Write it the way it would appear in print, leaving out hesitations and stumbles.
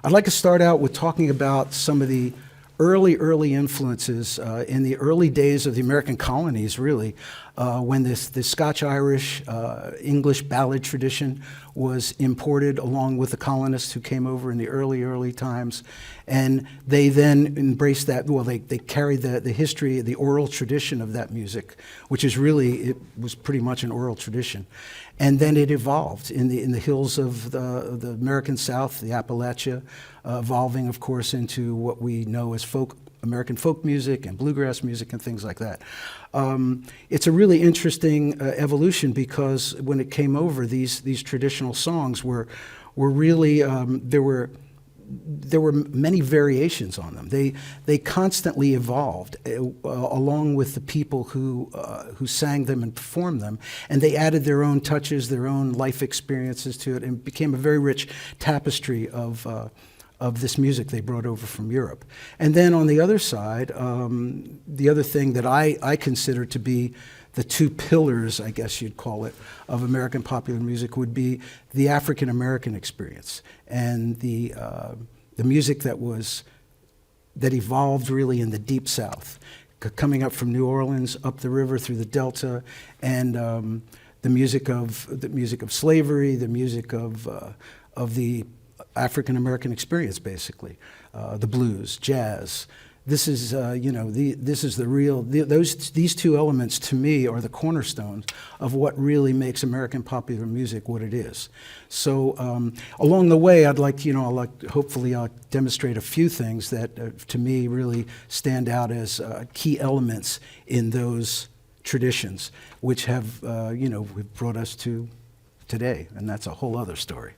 I'd like to start out with talking about some of the early influences in the early days of the American colonies, really, when the Scotch-Irish English ballad tradition was imported along with the colonists who came over in the early times. And they then embraced that, well, they carried the history, the oral tradition of that music, which is really, it was pretty much an oral tradition. And then it evolved in the hills of the American South, the Appalachia, evolving, of course, into what we know as American folk music and bluegrass music and things like that. It's a really interesting evolution because when it came over, these traditional songs were really, there were many variations on them. They constantly evolved along with the people who sang them and performed them, and they added their own touches, their own life experiences to it, and became a very rich tapestry of this music they brought over from Europe. And then on the other side, the other thing that I consider to be the two pillars, I guess you'd call it, of American popular music would be the African American experience and the music that evolved really in the Deep South, coming up from New Orleans, up the river through the Delta, and the music of slavery, the music of the African American experience, basically, the blues, jazz. This is, this is the real. These two elements, to me, are the cornerstones of what really makes American popular music what it is. So, along the way, hopefully, I'll demonstrate a few things that, to me, really stand out as key elements in those traditions, which have, brought us to today, and that's a whole other story.